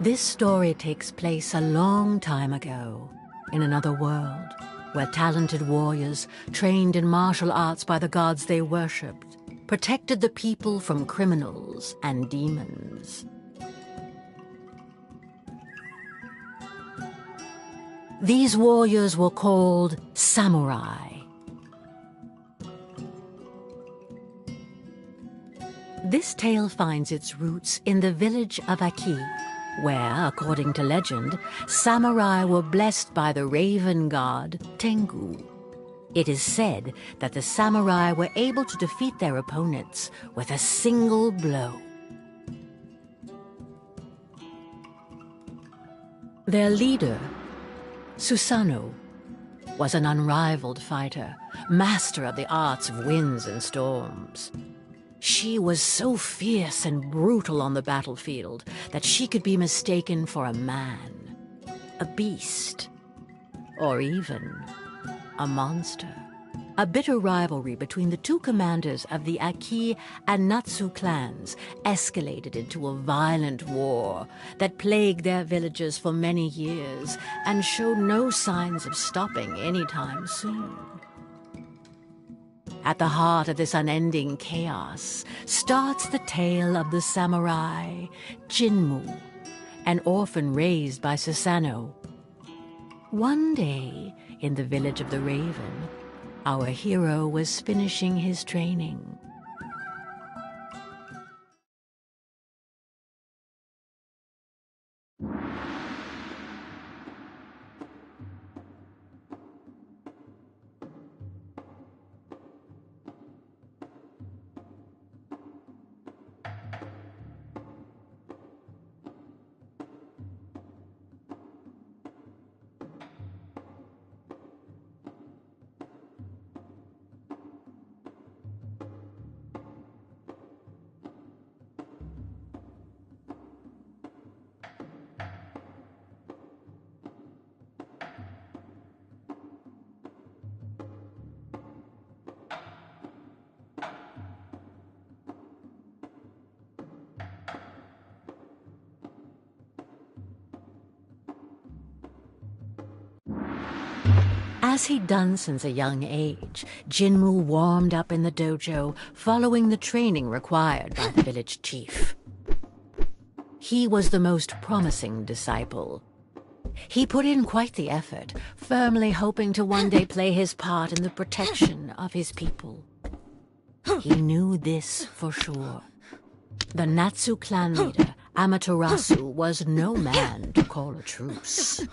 This story takes place a long time ago, in another world, where talented warriors, trained in martial arts by the gods they worshipped, protected the people from criminals and demons. These warriors were called samurai. This tale finds its roots in the village of Aki, where, according to legend, samurai were blessed by the raven god Tengu. It is said that the samurai were able to defeat their opponents with a single blow. Their leader, Susanoo, was an unrivaled fighter, master of the arts of winds and storms. She was so fierce and brutal on the battlefield that she could be mistaken for a man, a beast, or even a monster. A bitter rivalry between the two commanders of the Aki and Natsu clans escalated into a violent war that plagued their villages for many years and showed no signs of stopping anytime soon. At the heart of this unending chaos starts the tale of the samurai Jinmu, an orphan raised by Susanoo. One day, in the village of the Raven, our hero was finishing his training. As he'd done since a young age, Jinmu warmed up in the dojo, following the training required by the village chief. He was the most promising disciple. He put in quite the effort, firmly hoping to one day play his part in the protection of his people. He knew this for sure. The Natsu clan leader, Amaterasu, was no man to call a truce.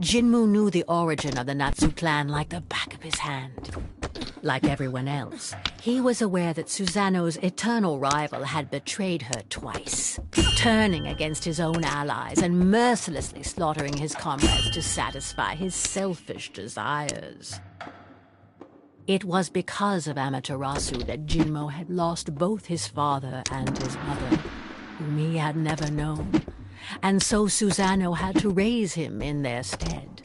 Jinmu knew the origin of the Natsu clan like the back of his hand. Like everyone else, he was aware that Susanoo's eternal rival had betrayed her twice, turning against his own allies and mercilessly slaughtering his comrades to satisfy his selfish desires. It was because of Amaterasu that Jinmo had lost both his father and his mother, whom he had never known, and so Susanoo had to raise him in their stead.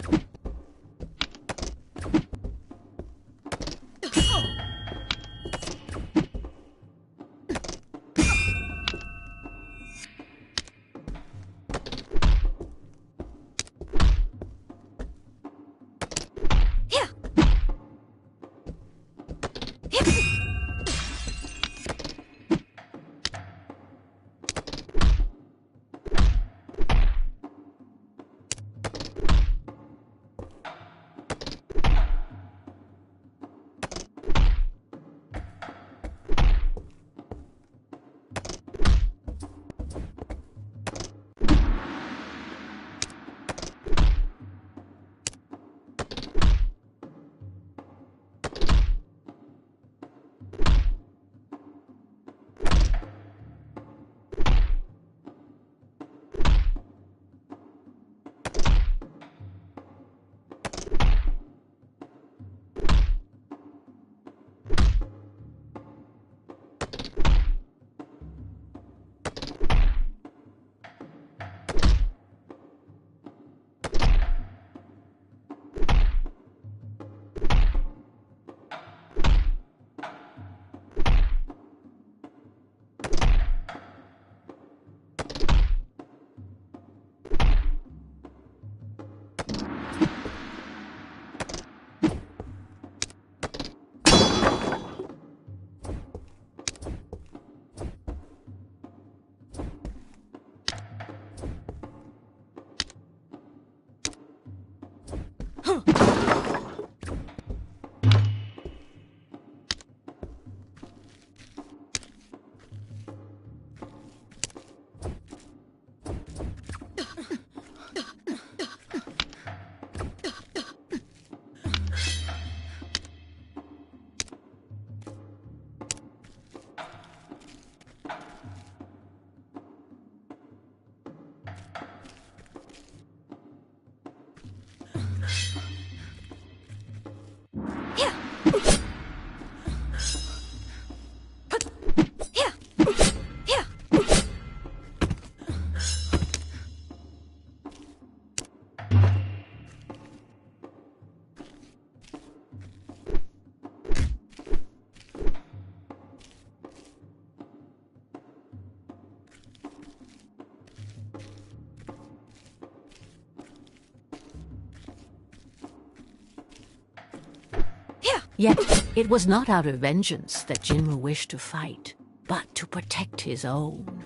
Yet, it was not out of vengeance that Jinmu wished to fight, but to protect his own.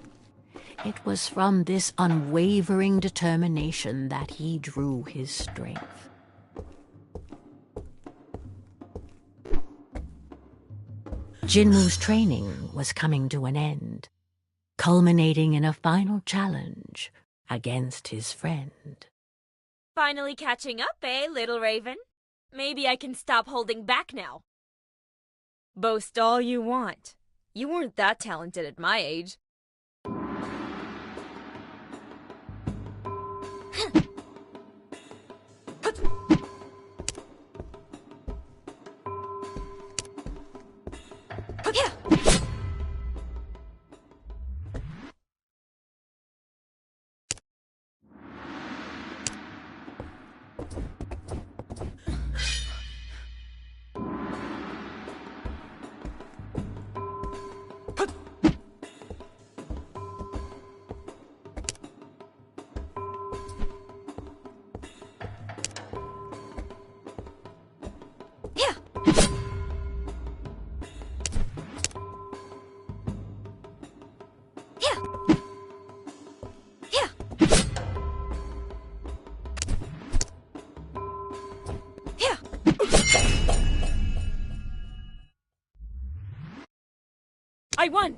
It was from this unwavering determination that he drew his strength. Jinmu's training was coming to an end, culminating in a final challenge against his friend. Finally catching up, eh, little Raven? Maybe I can stop holding back now. Boast all you want. You weren't that talented at my age. I won!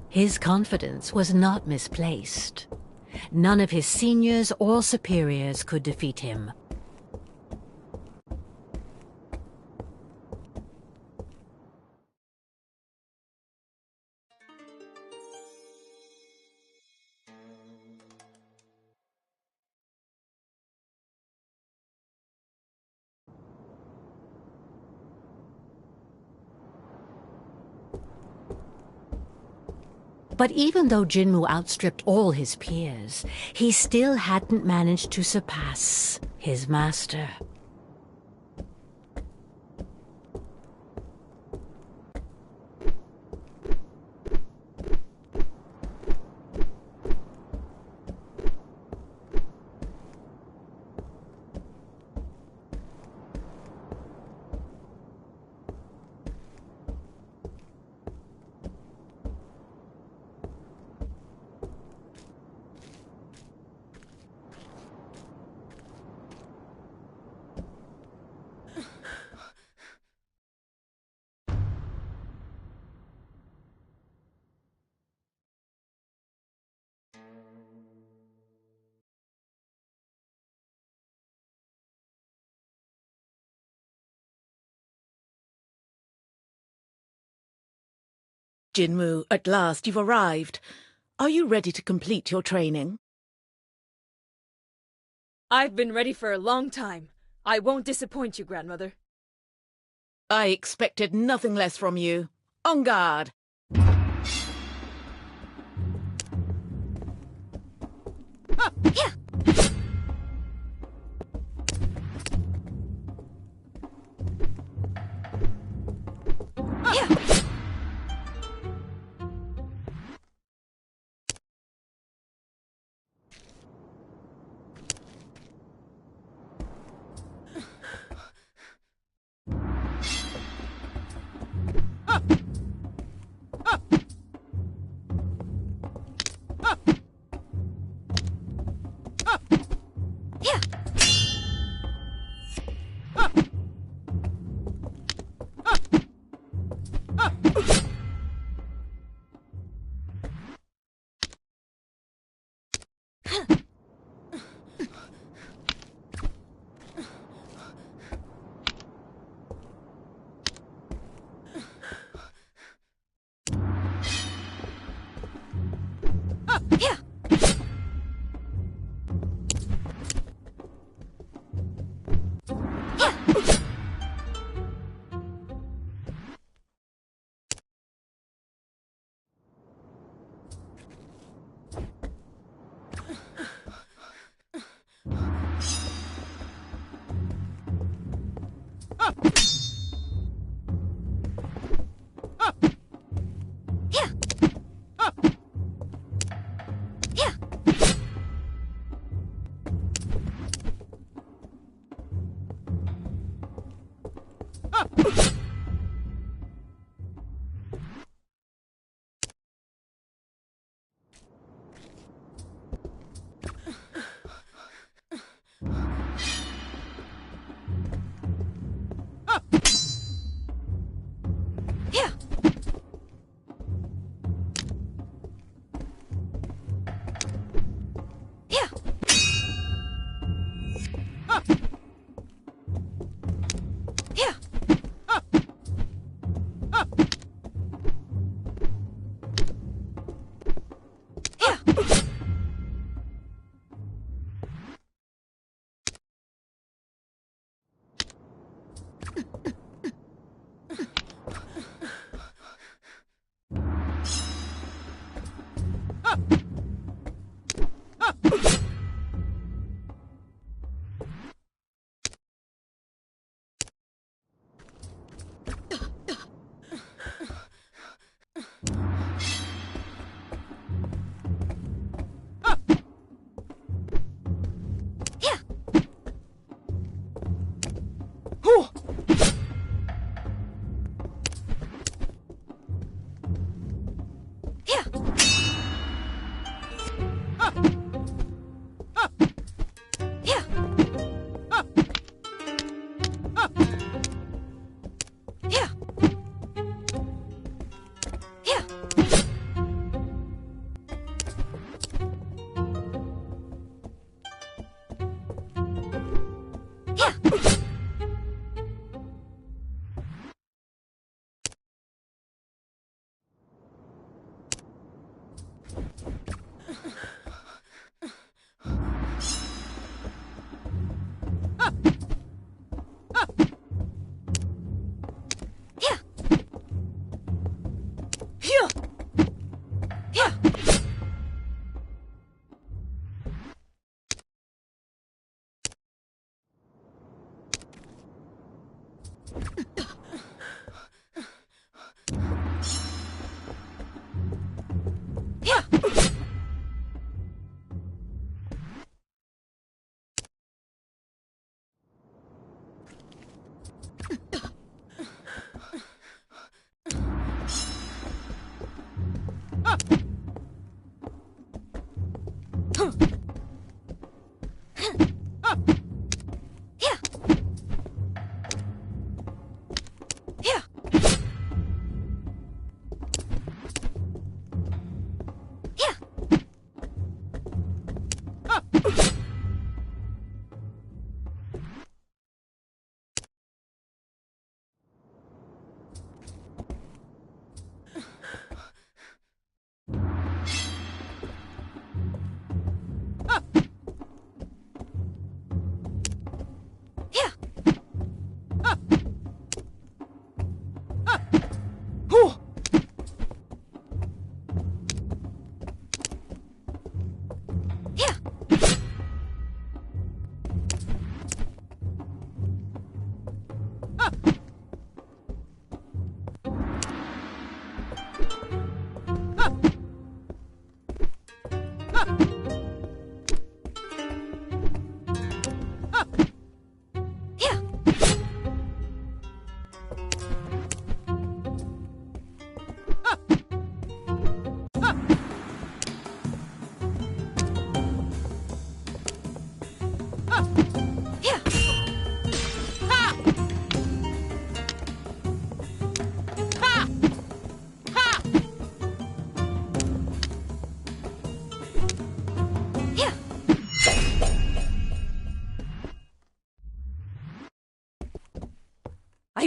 His confidence was not misplaced. None of his seniors or superiors could defeat him. But even though Jinmu outstripped all his peers, he still hadn't managed to surpass his master. Jinmu, at last you've arrived. Are you ready to complete your training? I've been ready for a long time. I won't disappoint you, grandmother. I expected nothing less from you. En garde!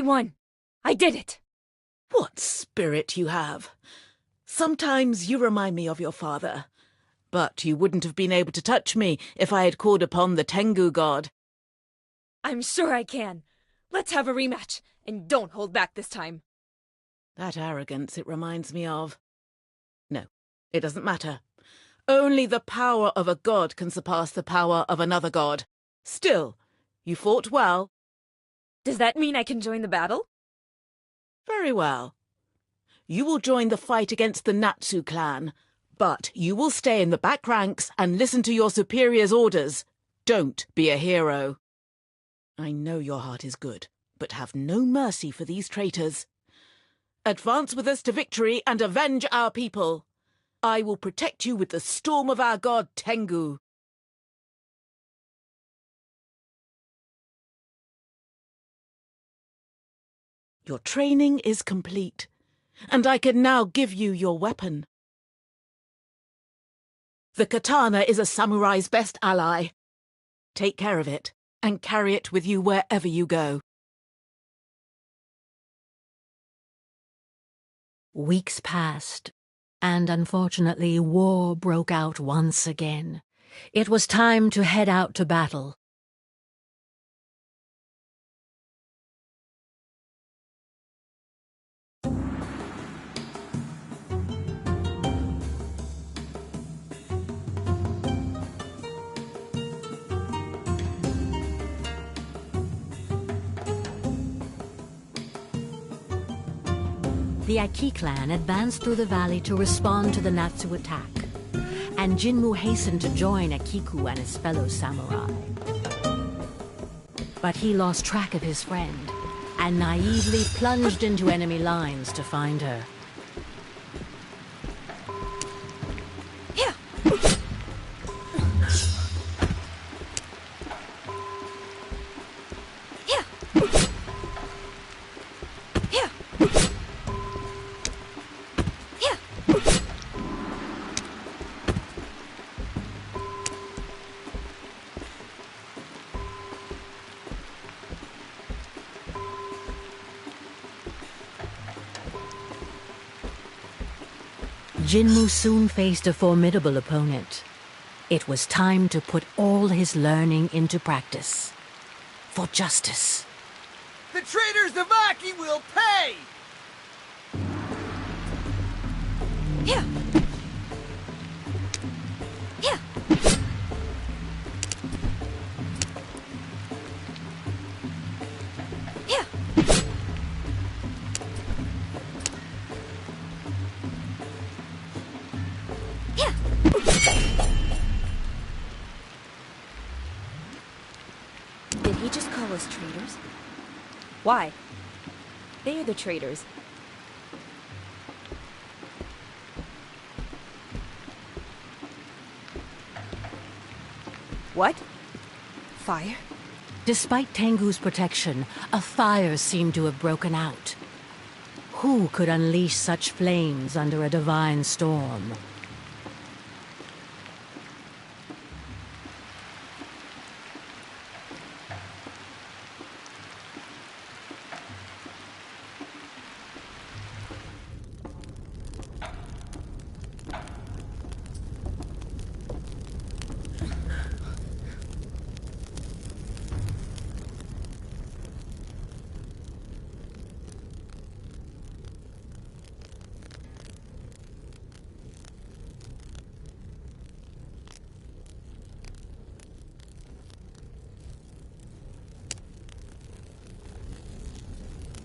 I won! I did it! What spirit you have. Sometimes you remind me of your father. But you wouldn't have been able to touch me if I had called upon the Tengu god. I'm sure I can. Let's have a rematch, and don't hold back this time. That arrogance it reminds me of. No, it doesn't matter. Only the power of a god can surpass the power of another god. Still, you fought well. Does that mean I can join the battle? Very well. You will join the fight against the Natsu clan, but you will stay in the back ranks and listen to your superior's orders. Don't be a hero. I know your heart is good, but have no mercy for these traitors. Advance with us to victory and avenge our people. I will protect you with the storm of our god Tengu. Your training is complete, and I can now give you your weapon. The katana is a samurai's best ally. Take care of it, and carry it with you wherever you go. Weeks passed, and unfortunately war broke out once again. It was time to head out to battle. The Aki clan advanced through the valley to respond to the Natsu attack, and Jinmu hastened to join Akiku and his fellow samurai. But he lost track of his friend, and naively plunged into enemy lines to find her. Yeah. Yeah. Yeah. Jinmu soon faced a formidable opponent. It was time to put all his learning into practice. For justice. The traitors of Aki will pay! Yeah. Yeah. Yeah. Yeah. Did he just call us traitors? Why? They are the traitors. What? Fire? Despite Tengu's protection, a fire seemed to have broken out. Who could unleash such flames under a divine storm?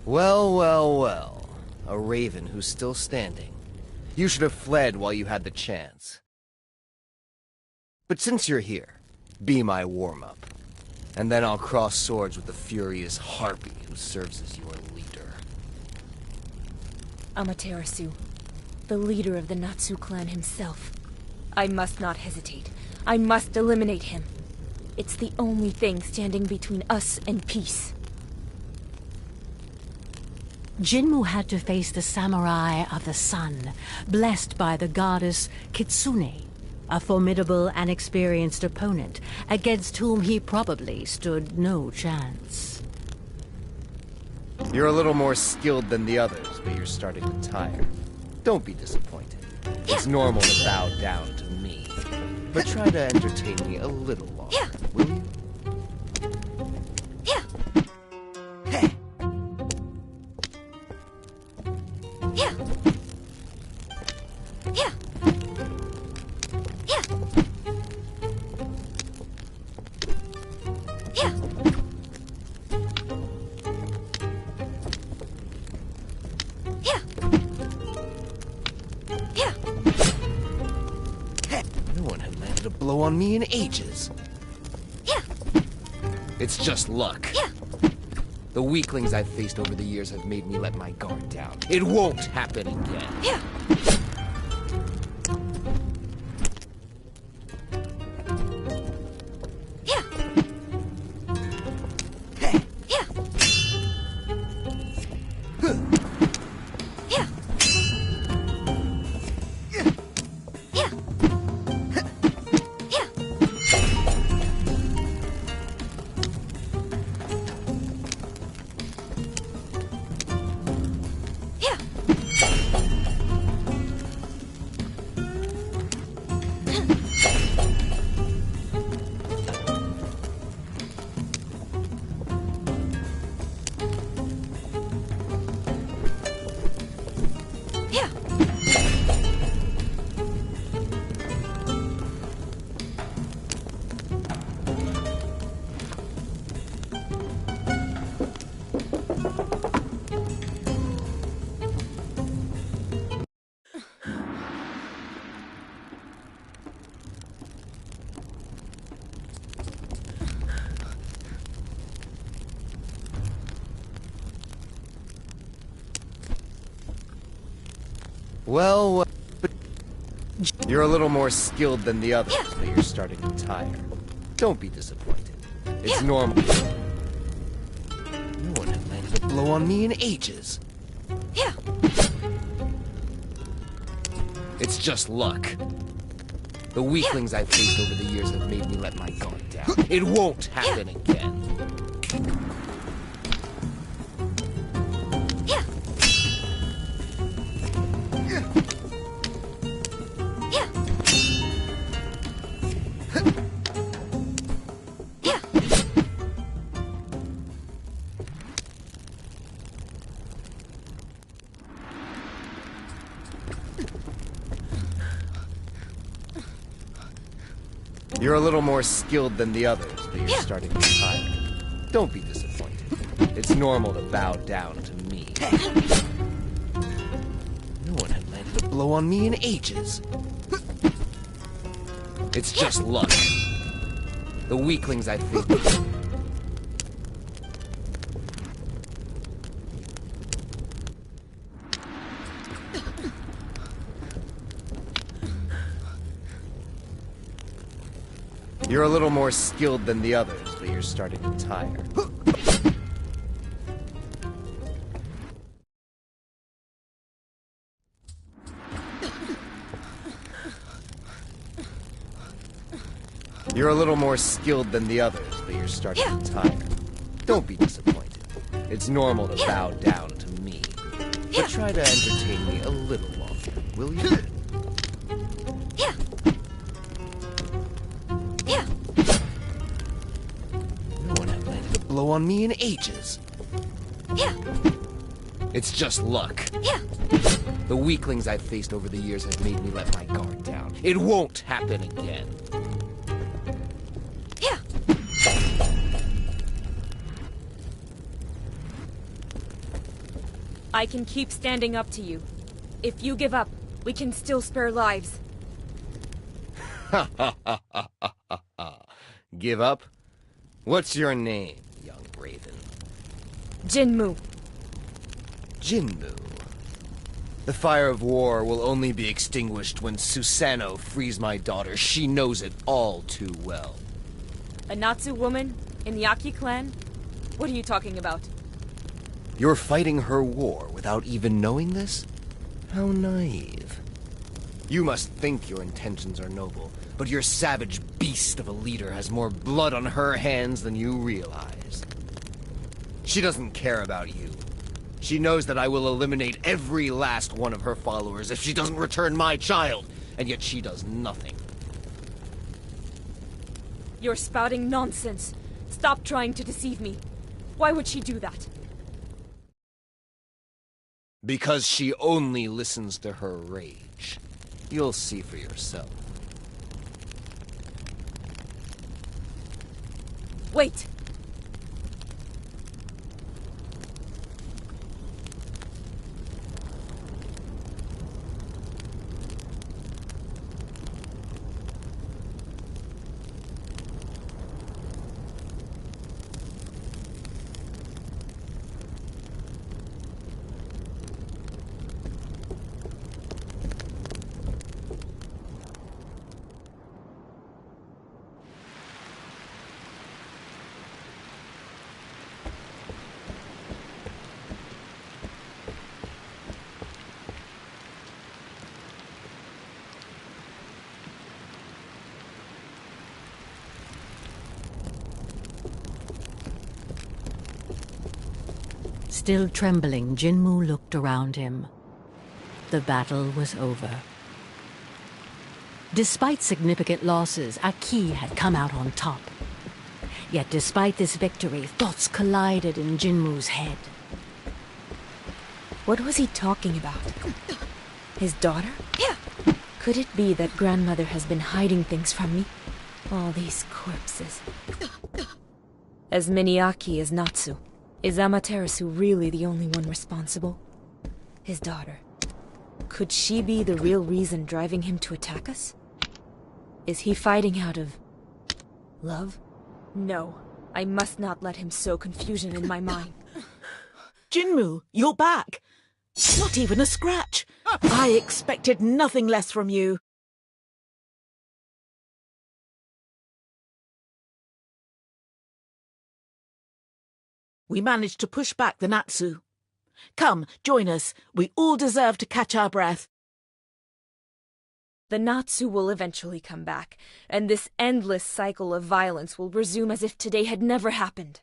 Well, well, well. A raven who's still standing. You should have fled while you had the chance. But since you're here, be my warm-up. And then I'll cross swords with the furious harpy who serves as your leader. Amaterasu, the leader of the Natsu clan himself. I must not hesitate. I must eliminate him. It's the only thing standing between us and peace. Jinmu had to face the samurai of the sun, blessed by the goddess Kitsune, a formidable and experienced opponent against whom he probably stood no chance. You're a little more skilled than the others, but you're starting to tire. Don't be disappointed. It's normal to bow down to me. But try to entertain me a little longer, will you? No one had landed a blow on me in ages. It's just luck. The weaklings I've faced over the years have made me let my guard down. It won't happen again. Well, but you're a little more skilled than the others, but you're starting to tire. Don't be disappointed. It's normal. No one had landed a blow on me in ages. It's just luck. The weaklings I've faced over the years have made me let my guard down. It won't happen again. You're a little more skilled than the others, but you're starting to tire. Don't be disappointed. It's normal to bow down to me. No one had landed a blow on me in ages. It's just luck. The weaklings I faced. You're a little more skilled than the others, but you're starting to tire. You're a little more skilled than the others, but you're starting to tire. Don't be disappointed. It's normal to bow down to me. But try to entertain me a little longer, will you? Blow on me in ages. It's just luck. The weaklings I've faced over the years have made me let my guard down. It won't happen again. I can keep standing up to you. If you give up, we can still spare lives. Give up? What's your name, young Raven? Jinmu. Jinmu. The fire of war will only be extinguished when Susanoo frees my daughter. She knows it all too well. A Natsu woman in the Aki clan? What are you talking about? You're fighting her war without even knowing this? How naive. You must think your intentions are noble, but your savage beast of a leader has more blood on her hands than you realize. She doesn't care about you. She knows that I will eliminate every last one of her followers if she doesn't return my child, and yet she does nothing. You're spouting nonsense. Stop trying to deceive me. Why would she do that? Because she only listens to her rage. You'll see for yourself. Wait! Still trembling, Jinmu looked around him. The battle was over. Despite significant losses, Aki had come out on top. Yet despite this victory, thoughts collided in Jinmu's head. What was he talking about? His daughter? Yeah. Could it be that grandmother has been hiding things from me? All these corpses. As many Aki as Natsu. Is Amaterasu really the only one responsible? His daughter. Could she be the real reason driving him to attack us? Is he fighting out of love? No, I must not let him sow confusion in my mind. Jinmu, you're back. Not even a scratch. I expected nothing less from you. We managed to push back the Natsu. Come, join us. We all deserve to catch our breath. The Natsu will eventually come back, and this endless cycle of violence will resume as if today had never happened.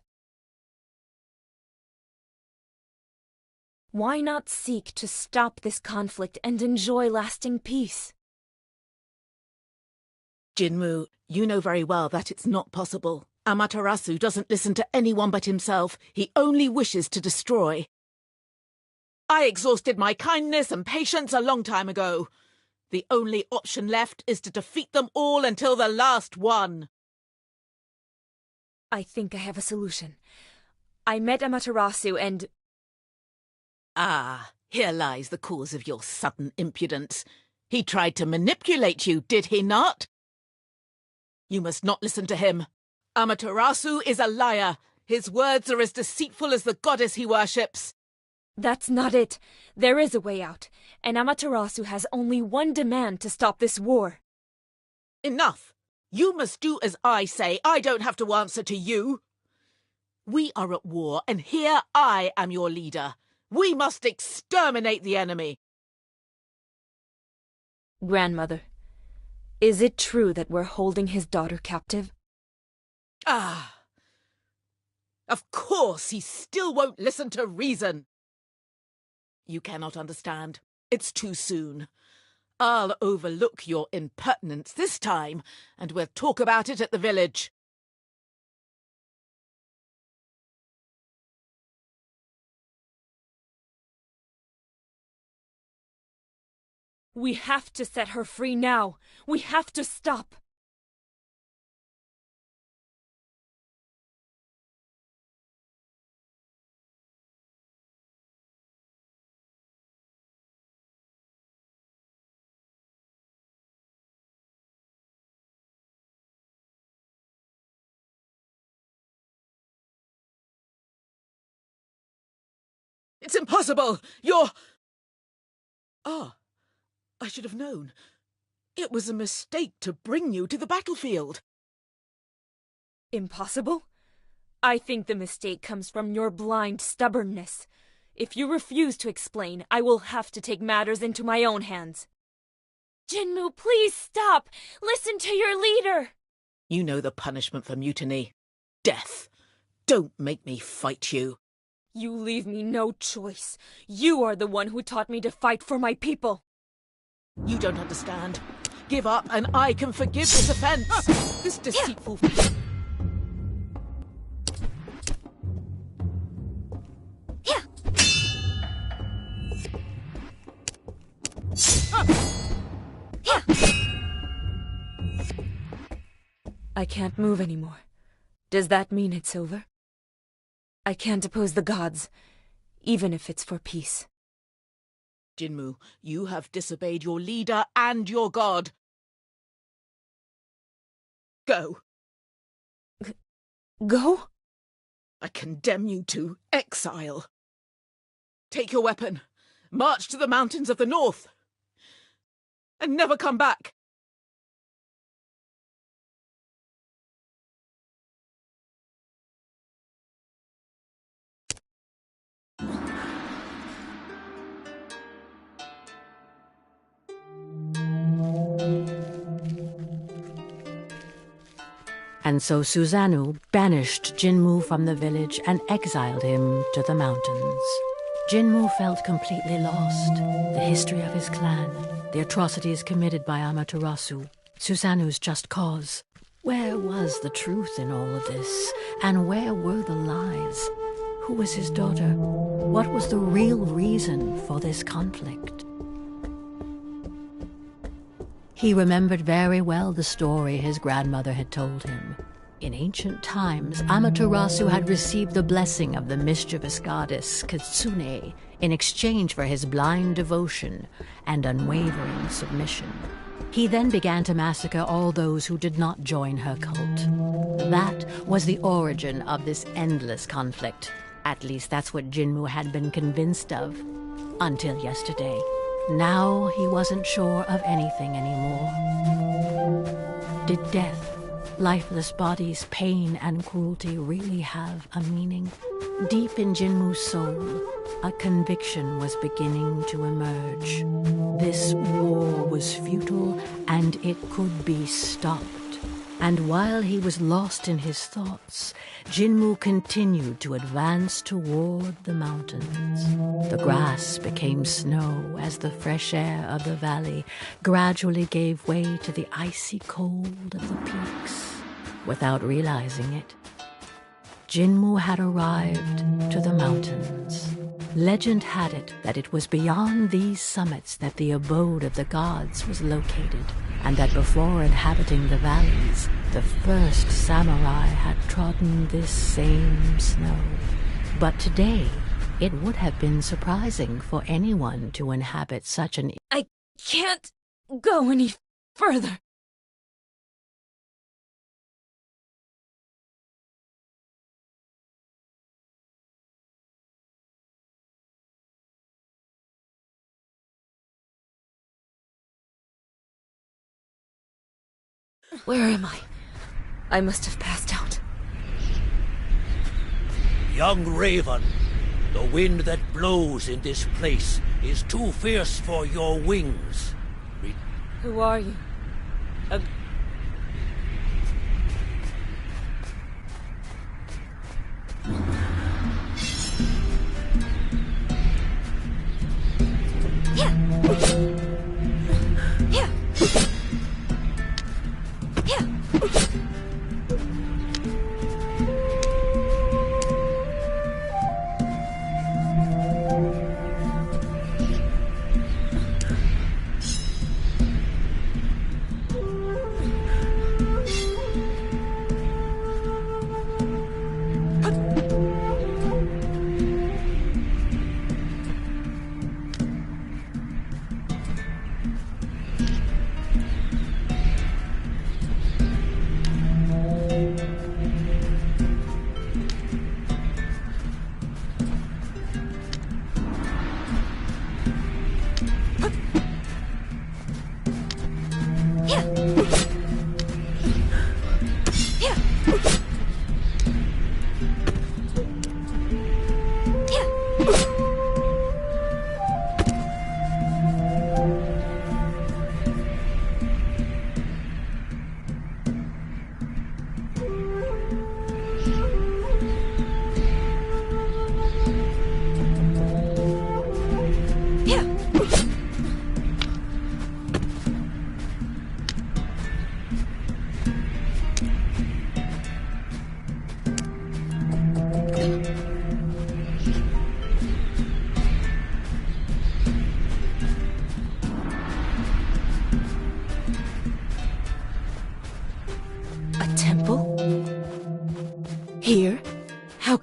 Why not seek to stop this conflict and enjoy lasting peace? Jinmu, you know very well that it's not possible. Amaterasu doesn't listen to anyone but himself. He only wishes to destroy. I exhausted my kindness and patience a long time ago. The only option left is to defeat them all until the last one. I think I have a solution. I met Amaterasu and... Ah, here lies the cause of your sudden impudence. He tried to manipulate you, did he not? You must not listen to him. Amaterasu is a liar. His words are as deceitful as the goddess he worships. That's not it. There is a way out, and Amaterasu has only one demand to stop this war. Enough! You must do as I say. I don't have to answer to you. We are at war, and here I am your leader. We must exterminate the enemy. Grandmother, is it true that we're holding his daughter captive? Ah! Of course he still won't listen to reason. You cannot understand. It's too soon. I'll overlook your impertinence this time, and we'll talk about it at the village. We have to set her free now. We have to stop. It's impossible! You're... Ah, I should have known. It was a mistake to bring you to the battlefield. Impossible? I think the mistake comes from your blind stubbornness. If you refuse to explain, I will have to take matters into my own hands. Jinmu, please stop! Listen to your leader! You know the punishment for mutiny. Death. Don't make me fight you. You leave me no choice. You are the one who taught me to fight for my people. You don't understand. Give up and I can forgive this offense. This deceitful... I can't move anymore. Does that mean it's over? I can't oppose the gods, even if it's for peace. Jinmu, you have disobeyed your leader and your god. Go. Go? I condemn you to exile. Take your weapon, march to the mountains of the north, and never come back. And so Susanoo banished Jinmu from the village and exiled him to the mountains. Jinmu felt completely lost. The history of his clan, the atrocities committed by Amaterasu, Susanoo's just cause. Where was the truth in all of this? And where were the lies? Who was his daughter? What was the real reason for this conflict? He remembered very well the story his grandmother had told him. In ancient times, Amaterasu had received the blessing of the mischievous goddess Kitsune in exchange for his blind devotion and unwavering submission. He then began to massacre all those who did not join her cult. That was the origin of this endless conflict. At least that's what Jinmu had been convinced of, until yesterday. Now he wasn't sure of anything anymore. Did death, lifeless bodies, pain, and cruelty really have a meaning? Deep in Jinmu's soul, a conviction was beginning to emerge. This war was futile, and it could be stopped. And while he was lost in his thoughts, Jinmu continued to advance toward the mountains. The grass became snow as the fresh air of the valley gradually gave way to the icy cold of the peaks. Without realizing it, Jinmu had arrived to the mountains. Legend had it that it was beyond these summits that the abode of the gods was located, and that before inhabiting the valleys, the first samurai had trodden this same snow. But today, it would have been surprising for anyone to inhabit such an... I can't go any further. Where am I? I must have passed out. Young Raven, the wind that blows in this place is too fierce for your wings. Who are you?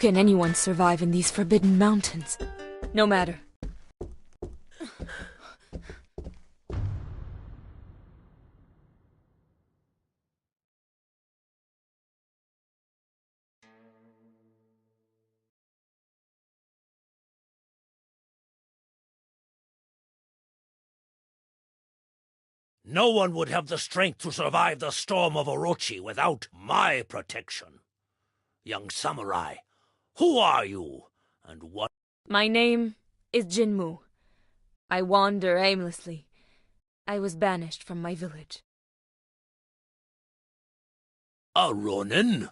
can anyone survive in these forbidden mountains? No matter. No one would have the strength to survive the storm of Orochi without my protection. Young samurai, who are you, and what— My name is Jinmu. I wander aimlessly. I was banished from my village. A Ronin?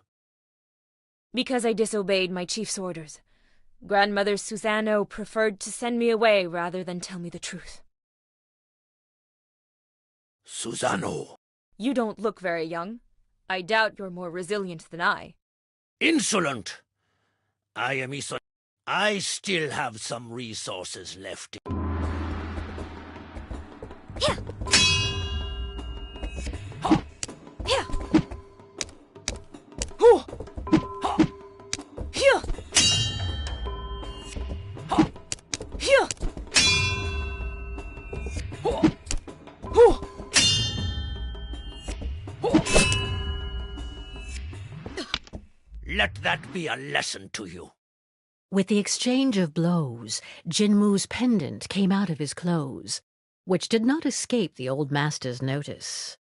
Because I disobeyed my chief's orders. Grandmother Susanoo preferred to send me away rather than tell me the truth. Susanoo. You don't look very young. I doubt you're more resilient than I. Insolent! I am Iso. I still have some resources left. Let that be a lesson to you. With the exchange of blows, Jinmu's pendant came out of his clothes, which did not escape the old master's notice.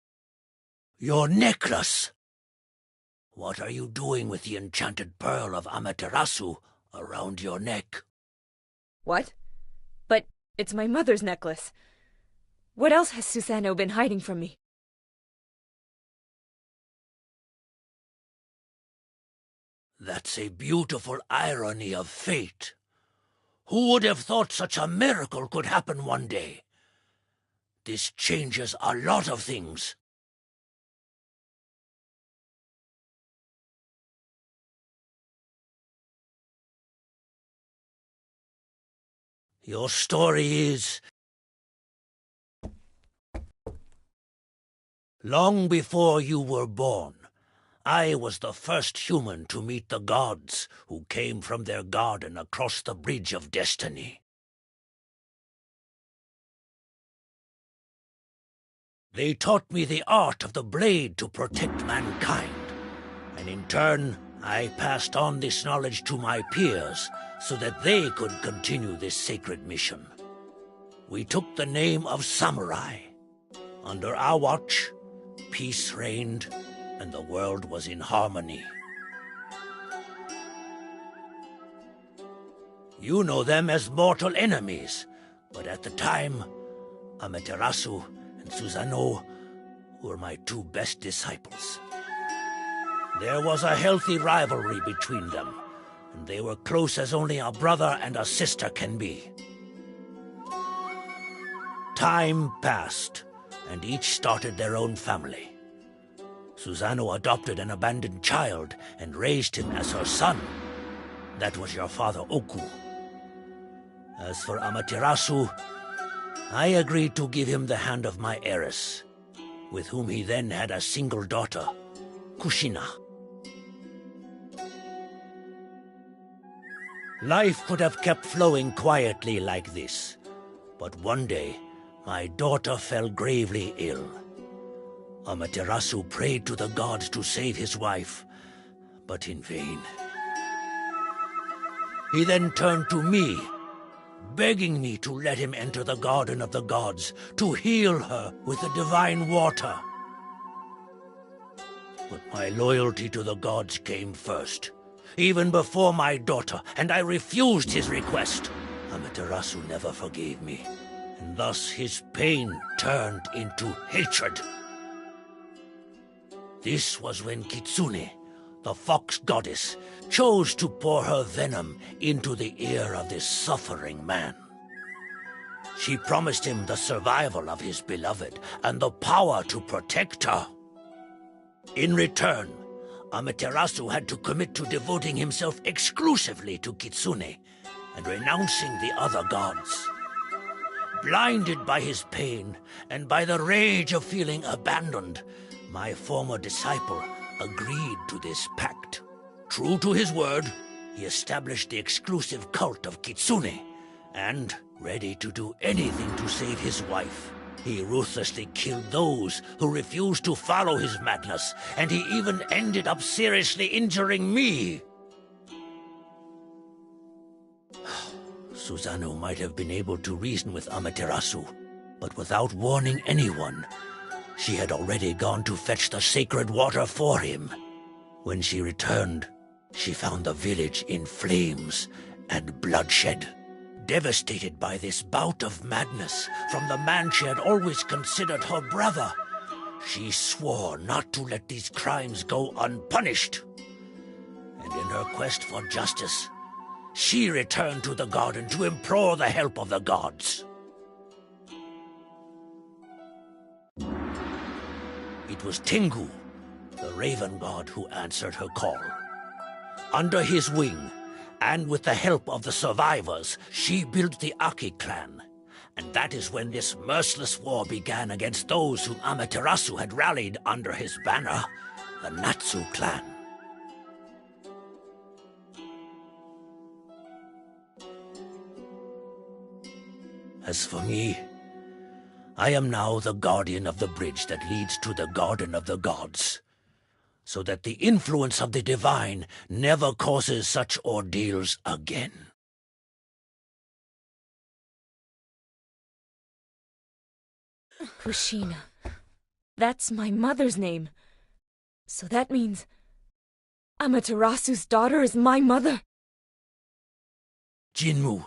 Your necklace! What are you doing with the enchanted pearl of Amaterasu around your neck? What? But it's my mother's necklace. What else has Susanoo been hiding from me? That's a beautiful irony of fate. Who would have thought such a miracle could happen one day? This changes a lot of things. Your story is— long before you were born, I was the first human to meet the gods who came from their garden across the Bridge of Destiny. They taught me the art of the blade to protect mankind, and in turn, I passed on this knowledge to my peers so that they could continue this sacred mission. We took the name of samurai. Under our watch, peace reigned, and the world was in harmony. You know them as mortal enemies, but at the time, Amaterasu and Susanoo were my two best disciples. There was a healthy rivalry between them, and they were close as only a brother and a sister can be. Time passed, and each started their own family. Susanoo adopted an abandoned child and raised him as her son. That was your father Oku. As for Amaterasu, I agreed to give him the hand of my heiress, with whom he then had a single daughter, Kushina. Life could have kept flowing quietly like this, but one day my daughter fell gravely ill. Amaterasu prayed to the gods to save his wife, but in vain. He then turned to me, begging me to let him enter the garden of the gods to heal her with the divine water. But my loyalty to the gods came first, even before my daughter, and I refused his request. Amaterasu never forgave me, and thus his pain turned into hatred. This was when Kitsune, the fox goddess, chose to pour her venom into the ear of this suffering man. She promised him the survival of his beloved and the power to protect her. In return, Amaterasu had to commit to devoting himself exclusively to Kitsune and renouncing the other gods. Blinded by his pain and by the rage of feeling abandoned, my former disciple agreed to this pact. True to his word, he established the exclusive cult of Kitsune, and, ready to do anything to save his wife, he ruthlessly killed those who refused to follow his madness, and he even ended up seriously injuring me. Susano might have been able to reason with Amaterasu, but without warning anyone, she had already gone to fetch the sacred water for him. When she returned, she found the village in flames and bloodshed. Devastated by this bout of madness from the man she had always considered her brother, she swore not to let these crimes go unpunished. And in her quest for justice, she returned to the garden to implore the help of the gods. It was Tengu, the raven god, who answered her call. Under his wing, and with the help of the survivors, she built the Aki clan. And that is when this merciless war began against those whom Amaterasu had rallied under his banner, the Natsu clan. As for me, I am now the guardian of the bridge that leads to the Garden of the Gods, so that the influence of the divine never causes such ordeals again. Kushina. That's my mother's name. So that means Amaterasu's daughter is my mother. Jinmu,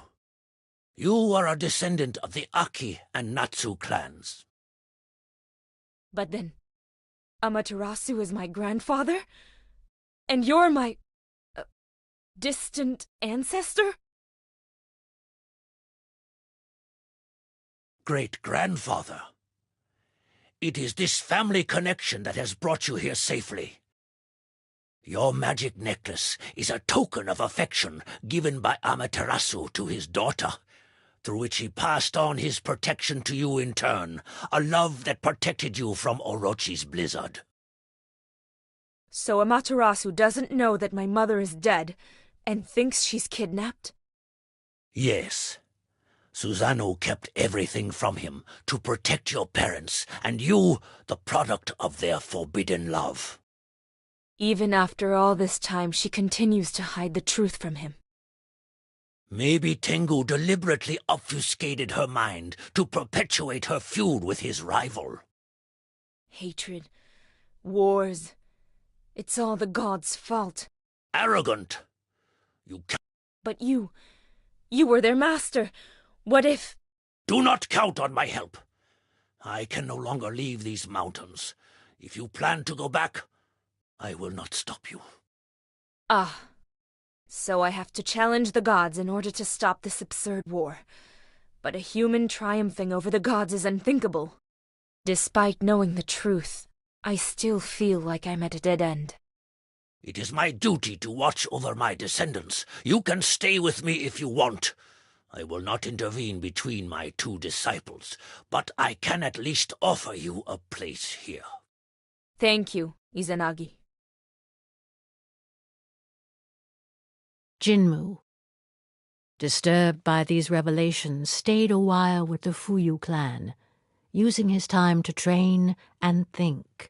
you are a descendant of the Aki and Natsu clans. But then, Amaterasu is my grandfather? And you're my distant ancestor? Great-grandfather. It is this family connection that has brought you here safely. Your magic necklace is a token of affection given by Amaterasu to his daughter, through which he passed on his protection to you in turn, a love that protected you from Orochi's blizzard. So Amaterasu doesn't know that my mother is dead, and thinks she's kidnapped? Yes. Susano kept everything from him to protect your parents, and you, the product of their forbidden love. Even after all this time, she continues to hide the truth from him. Maybe Tengu deliberately obfuscated her mind to perpetuate her feud with his rival. Hatred, wars, it's all the gods' fault. Arrogant! You can't... But you were their master. What if... Do not count on my help. I can no longer leave these mountains. If you plan to go back, I will not stop you. Ah. So I have to challenge the gods in order to stop this absurd war. But a human triumphing over the gods is unthinkable. Despite knowing the truth, I still feel like I'm at a dead end. It is my duty to watch over my descendants. You can stay with me if you want. I will not intervene between my two disciples, but I can at least offer you a place here. Thank you, Izanagi. Jinmu, disturbed by these revelations, stayed a while with the Fuyu clan, using his time to train and think.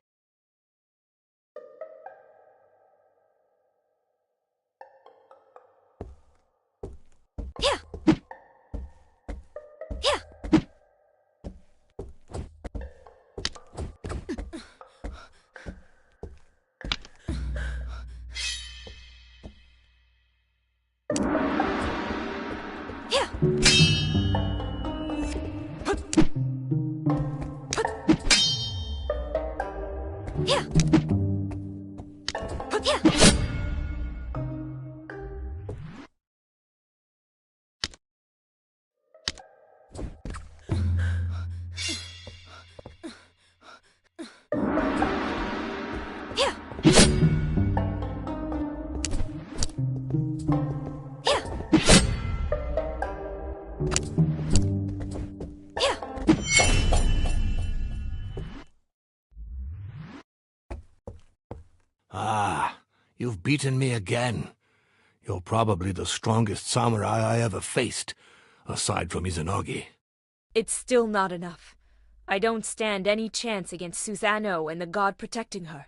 Ah, you've beaten me again. You're probably the strongest samurai I ever faced, aside from Izanagi. It's still not enough. I don't stand any chance against Susanoo and the god protecting her.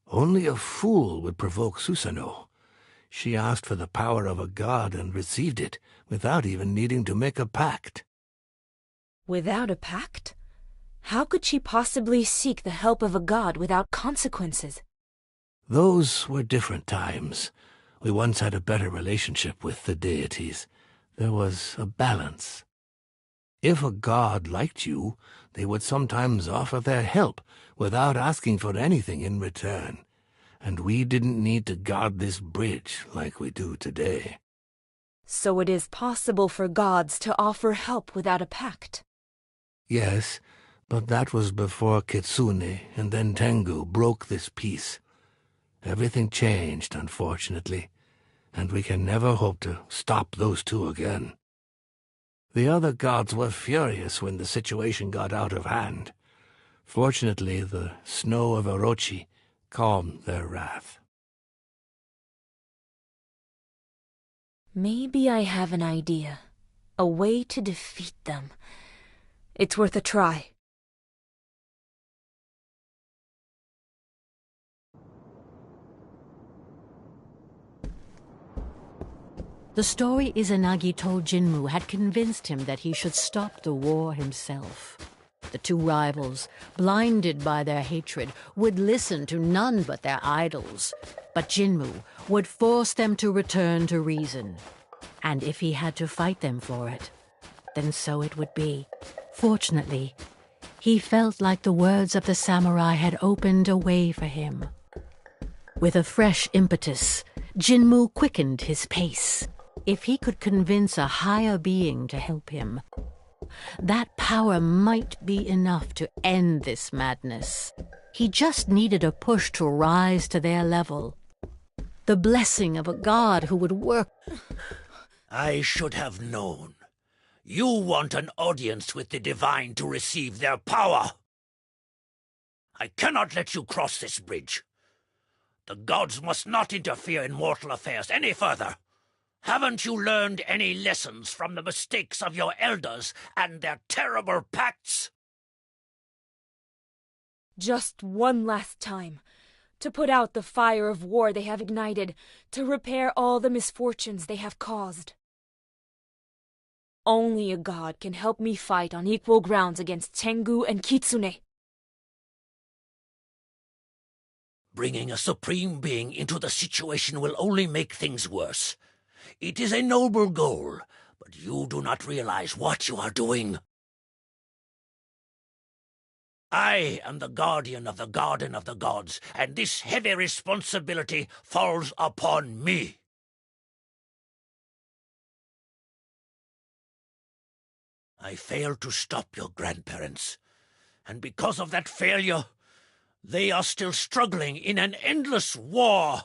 Only a fool would provoke Susanoo. She asked for the power of a god and received it, without even needing to make a pact. Without a pact? How could she possibly seek the help of a god without consequences? Those were different times. We once had a better relationship with the deities. There was a balance. If a god liked you, they would sometimes offer their help without asking for anything in return. And we didn't need to guard this bridge like we do today. So it is possible for gods to offer help without a pact? Yes, but that was before Kitsune and then Tengu broke this peace. Everything changed, unfortunately, and we can never hope to stop those two again. The other gods were furious when the situation got out of hand. Fortunately, the snow of Orochi calmed their wrath. Maybe I have an idea. A way to defeat them. It's worth a try. The story Izanagi told Jinmu had convinced him that he should stop the war himself. The two rivals, blinded by their hatred, would listen to none but their idols. But Jinmu would force them to return to reason. And if he had to fight them for it, then so it would be. Fortunately, he felt like the words of the samurai had opened a way for him. With a fresh impetus, Jinmu quickened his pace. If he could convince a higher being to help him, that power might be enough to end this madness. He just needed a push to rise to their level. The blessing of a god who would work. I should have known. You want an audience with the divine to receive their power. I cannot let you cross this bridge. The gods must not interfere in mortal affairs any further. Haven't you learned any lessons from the mistakes of your elders and their terrible pacts? Just one last time. To put out the fire of war they have ignited. To repair all the misfortunes they have caused. Only a god can help me fight on equal grounds against Tengu and Kitsune. Bringing a supreme being into the situation will only make things worse. It is a noble goal, but you do not realize what you are doing. I am the guardian of the Garden of the Gods, and this heavy responsibility falls upon me. I failed to stop your grandparents, and because of that failure, they are still struggling in an endless war.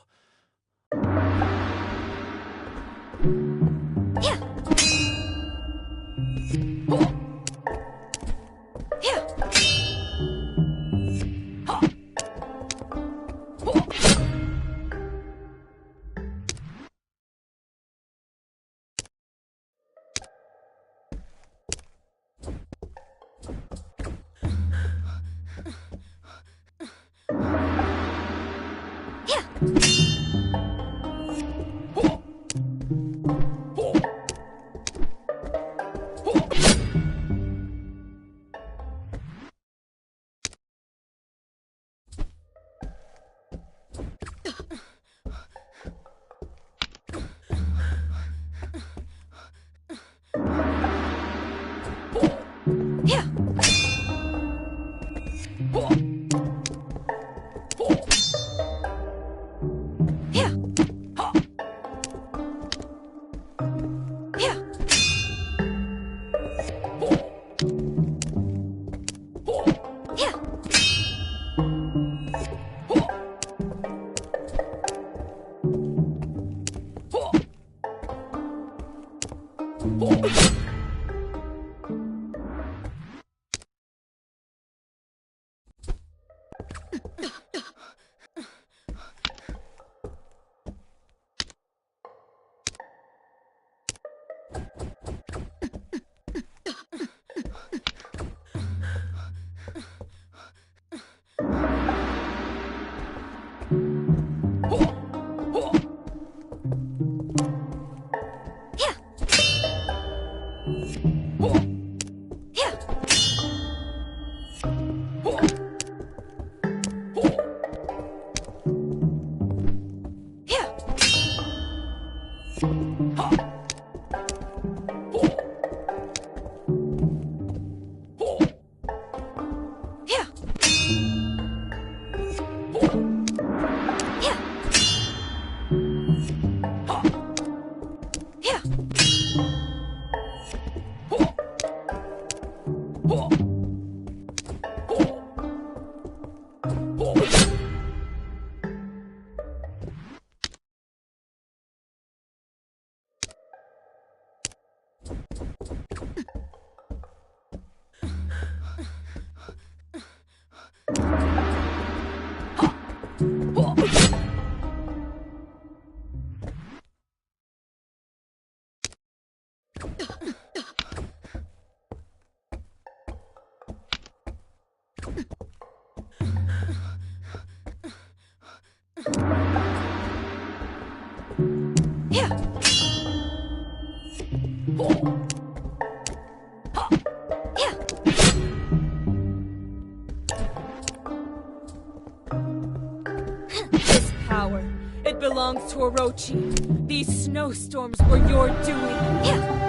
This power, it belongs to Orochi. These snowstorms were your doing.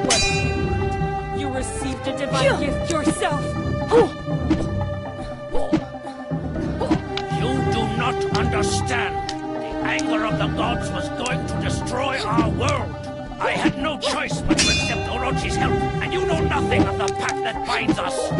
What you received a divine gift yourself. You do not understand. The anger of the gods was going to destroy our world. I had no choice but to accept Orochi's help, and you know nothing of the pact that binds us.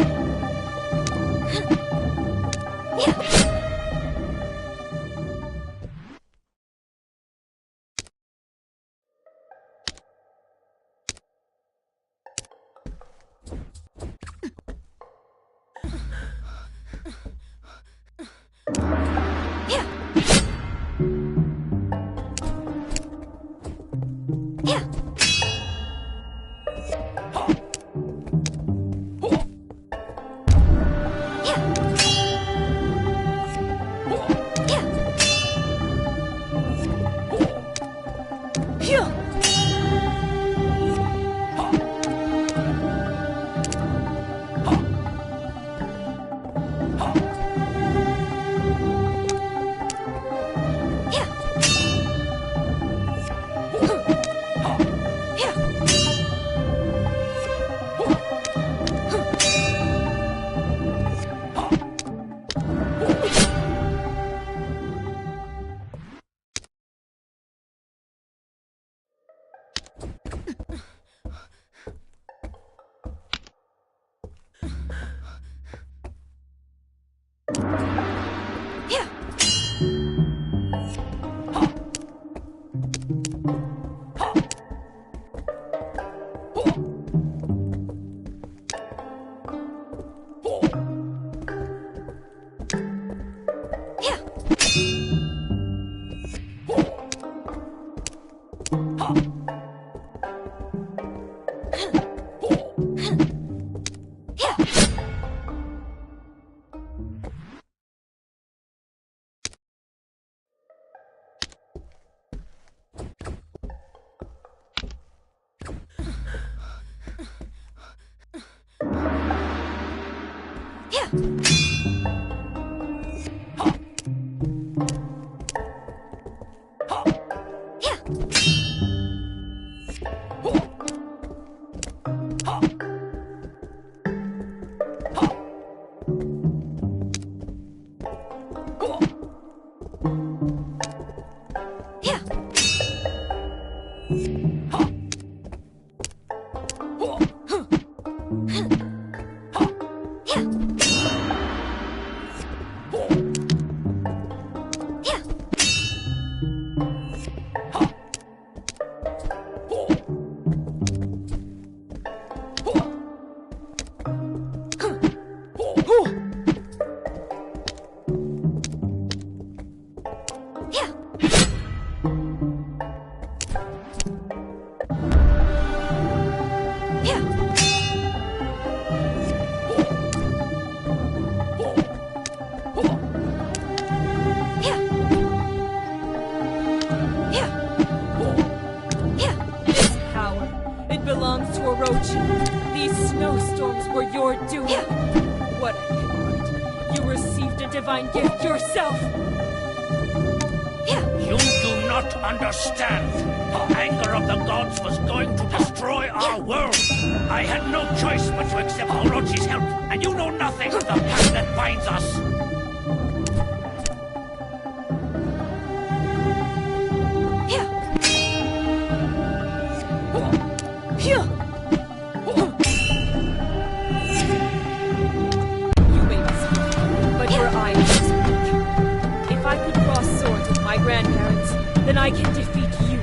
These snowstorms were your doing. What a hypocrite. You received a divine gift yourself. You do not understand. The anger of the gods was going to destroy our world. I had no choice but to accept Orochi's help, and you know nothing of the pact that binds us. then I can defeat you.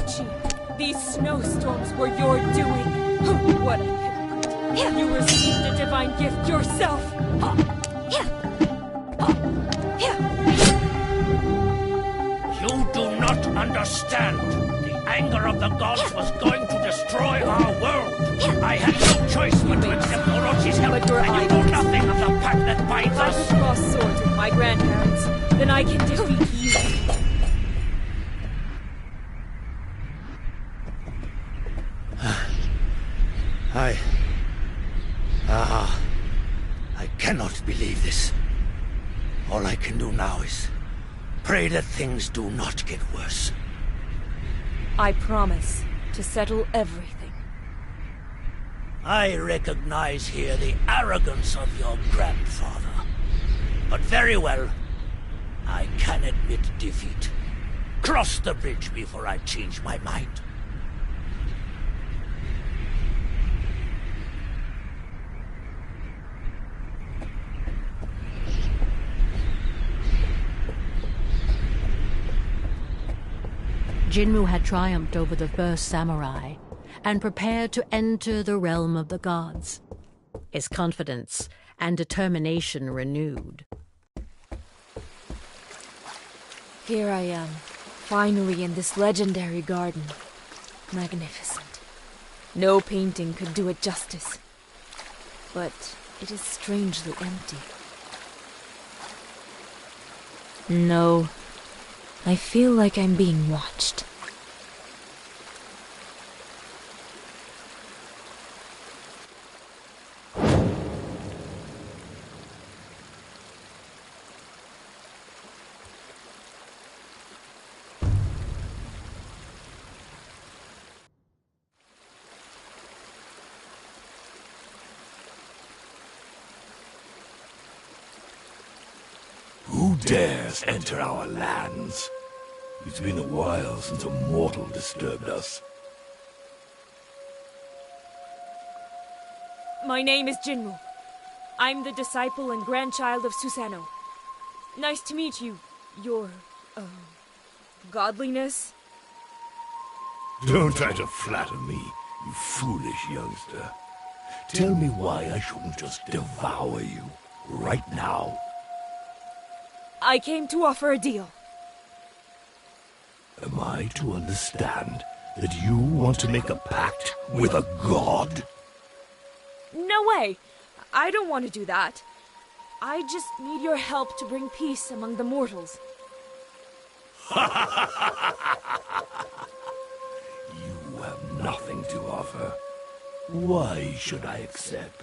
Archie, these snowstorms were your doing. What a hypocrite. You received a divine gift yourself. You do not understand. The anger of the gods was going to destroy our world. I had no choice but to accept Orochi's help, But your and you know eyes- nothing of the pact that binds If I us. could cross swords with my grandparents, then I can defeat you. I cannot believe this. All I can do now is pray that things do not get worse. I promise to settle everything. I recognize here the arrogance of your grandfather. But very well, I can admit defeat. Cross the bridge before I change my mind. Jinmu had triumphed over the first samurai and prepared to enter the realm of the gods, his confidence and determination renewed. Here I am, finally in this legendary garden. Magnificent. No painting could do it justice. But it is strangely empty. No, I feel like I'm being watched. Who dares enter our lands? It's been a while since a mortal disturbed us. My name is Jinmu. I'm the disciple and grandchild of Susanoo. Nice to meet you, your, godliness. Don't try to flatter me, you foolish youngster. Tell me why I shouldn't just devour you, right now. I came to offer a deal. Am I to understand that you want to make a pact with a god? No way! I don't want to do that. I just need your help to bring peace among the mortals. You have nothing to offer. Why should I accept?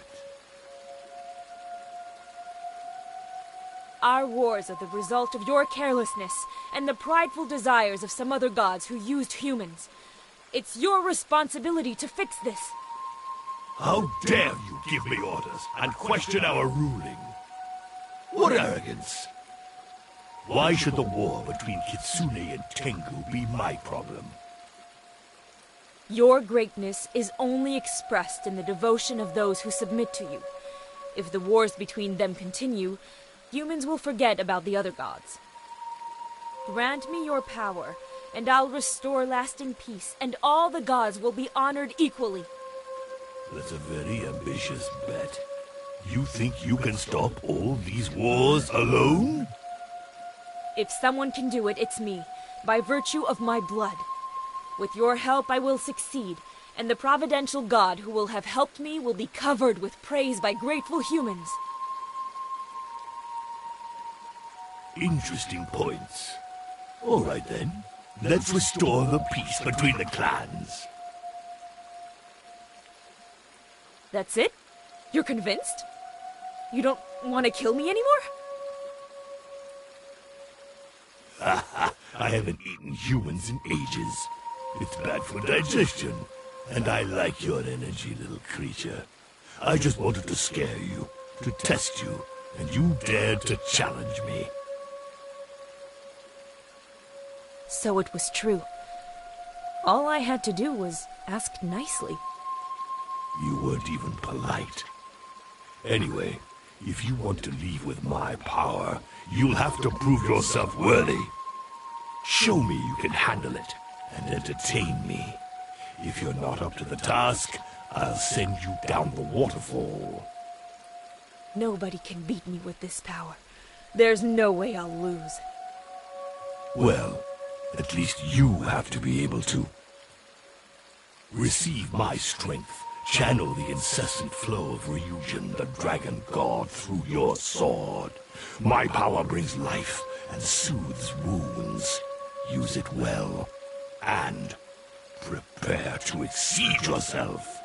Our wars are the result of your carelessness and the prideful desires of some other gods who used humans. It's your responsibility to fix this. How dare you give me orders and question our ruling? What arrogance! Why should the war between Kitsune and Tengu be my problem? Your greatness is only expressed in the devotion of those who submit to you. If the wars between them continue, humans will forget about the other gods. Grant me your power, and I'll restore lasting peace, and all the gods will be honored equally. That's a very ambitious bet. You think you can stop all these wars alone? If someone can do it, it's me, by virtue of my blood. With your help, I will succeed, and the providential god who will have helped me will be covered with praise by grateful humans. Interesting points. All right then, let's restore the peace between the clans. That's it? You're convinced? You don't want to kill me anymore? I haven't eaten humans in ages. It's bad for digestion. And I like your energy, little creature. I just wanted to scare you, to test you, and you dared to challenge me. So it was true. All I had to do was ask nicely. You weren't even polite. Anyway, if you want to leave with my power, you'll have to prove yourself worthy. Show me you can handle it, and entertain me. If you're not up to the task, I'll send you down the waterfall. Nobody can beat me with this power. There's no way I'll lose. Well, at least you have to be able to. Receive my strength. Channel the incessant flow of Ryujin, the dragon god, through your sword. My power brings life and soothes wounds. Use it well, and prepare to exceed yourself.